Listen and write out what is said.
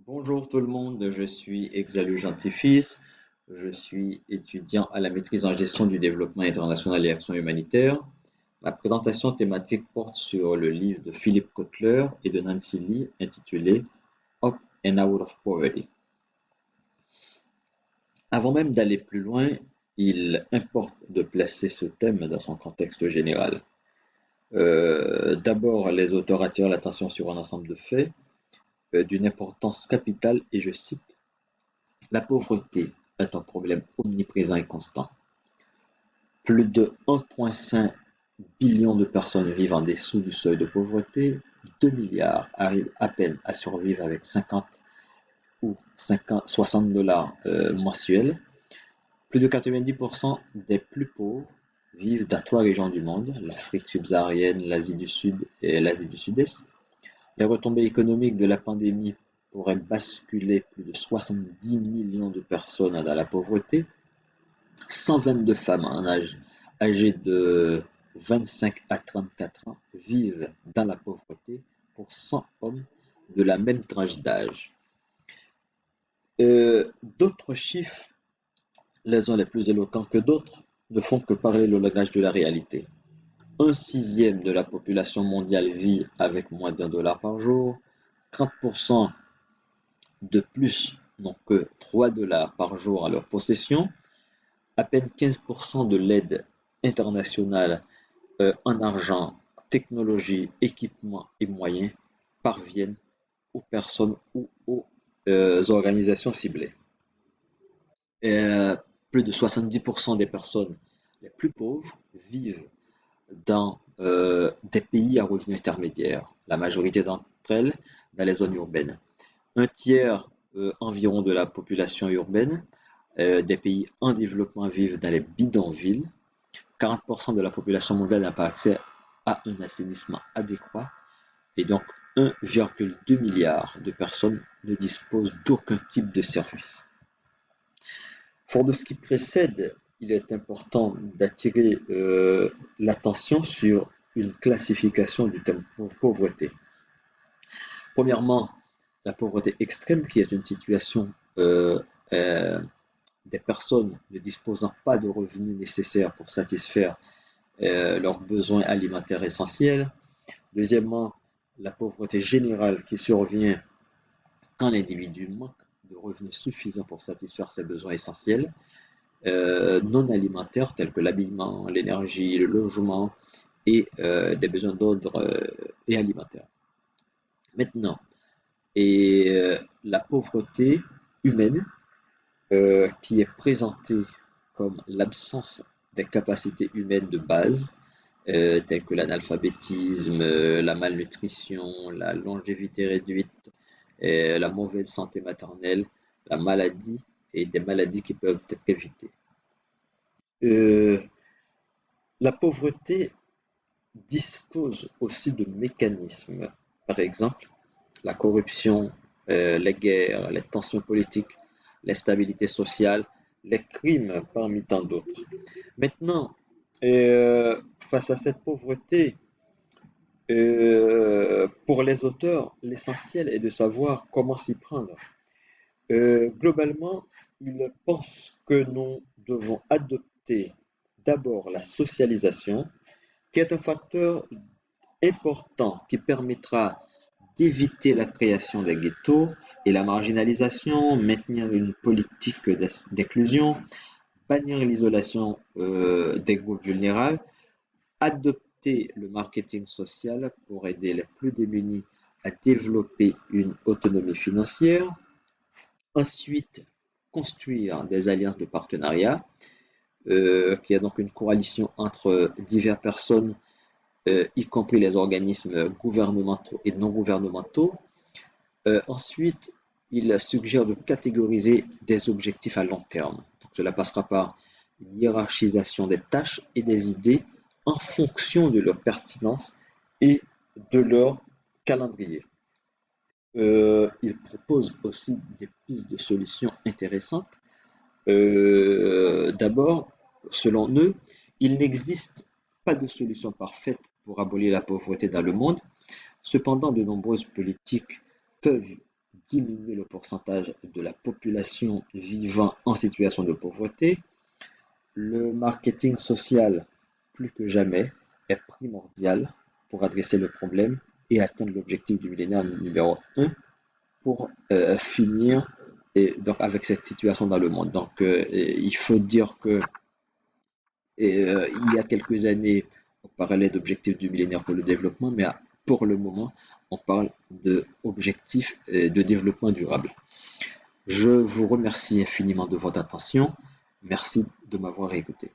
Bonjour tout le monde, je suis Exalu Gentifils, je suis étudiant à la maîtrise en gestion du développement international et action humanitaire. Ma présentation thématique porte sur le livre de Philippe Kotler et de Nancy Lee intitulé Up and Out of Poverty. Avant même d'aller plus loin, il importe de placer ce thème dans son contexte général. D'abord, les auteurs attirent l'attention sur un ensemble de faits d'une importance capitale et je cite: la pauvreté est un problème omniprésent et constant. Plus de 1,5 billion de personnes vivent en dessous du seuil de pauvreté, 2 milliards arrivent à peine à survivre avec 50 ou 60 dollars mensuels. Plus de 90% des plus pauvres vivent dans 3 régions du monde, l'Afrique subsaharienne, l'Asie du Sud et l'Asie du Sud-Est. Les retombées économiques de la pandémie pourraient basculer plus de 70 millions de personnes dans la pauvreté. 122 femmes âgées de 25 à 34 ans vivent dans la pauvreté pour 100 hommes de la même tranche d'âge. D'autres chiffres, les uns les plus éloquents que d'autres, ne font que parler le langage de la réalité. Un sixième de la population mondiale vit avec moins d'1 dollar par jour. 30% de plus n'ont que 3 dollars par jour à leur possession. À peine 15% de l'aide internationale en argent, technologie, équipement et moyens parviennent aux personnes ou aux organisations ciblées. Et plus de 70% des personnes les plus pauvres vivent dans des pays à revenus intermédiaires, la majorité d'entre elles dans les zones urbaines. Un tiers environ de la population urbaine des pays en développement vivent dans les bidonvilles. 40% de la population mondiale n'a pas accès à un assainissement adéquat et donc 1,2 milliard de personnes ne disposent d'aucun type de service. Fort de ce qui précède, il est important d'attirer l'attention sur une classification du thème pauvreté. Premièrement, la pauvreté extrême, qui est une situation des personnes ne disposant pas de revenus nécessaires pour satisfaire leurs besoins alimentaires essentiels. Deuxièmement, la pauvreté générale qui survient quand l'individu manque de revenus suffisants pour satisfaire ses besoins essentiels, non alimentaires tels que l'habillement, l'énergie, le logement et des besoins d'ordre et alimentaire. Maintenant, la pauvreté humaine qui est présentée comme l'absence des capacités humaines de base, telles que l'analphabétisme, la malnutrition, la longévité réduite, la mauvaise santé maternelle, la maladie et des maladies qui peuvent être évitées. Euh, la pauvreté dispose aussi de mécanismes, par exemple la corruption, les guerres, les tensions politiques, l'instabilité sociale, les crimes parmi tant d'autres. Maintenant, face à cette pauvreté, pour les auteurs, l'essentiel est de savoir comment s'y prendre. Globalement, ils pensent que nous devons adopter d'abord la socialisation, qui est un facteur important qui permettra d'éviter la création des ghettos et la marginalisation, maintenir une politique d'inclusion, bannir l'isolation des groupes vulnérables, adopter le marketing social pour aider les plus démunis à développer une autonomie financière, ensuite construire des alliances de partenariat, qui est donc une coalition entre diverses personnes y compris les organismes gouvernementaux et non gouvernementaux. Ensuite, il suggère de catégoriser des objectifs à long terme. Donc, cela passera par une hiérarchisation des tâches et des idées en fonction de leur pertinence et de leur calendrier. Il propose aussi des pistes de solutions intéressantes. D'abord, selon eux, il n'existe pas de solution parfaite pour abolir la pauvreté dans le monde. Cependant, de nombreuses politiques peuvent diminuer le pourcentage de la population vivant en situation de pauvreté. Le marketing social, plus que jamais, est primordial pour adresser le problème et atteindre l'objectif du millénaire numéro un pour finir donc avec cette situation dans le monde. Donc, il faut dire que il y a quelques années, on parlait d'objectifs du millénaire pour le développement, mais pour le moment, on parle d'objectifs de développement durable. Je vous remercie infiniment de votre attention. Merci de m'avoir écouté.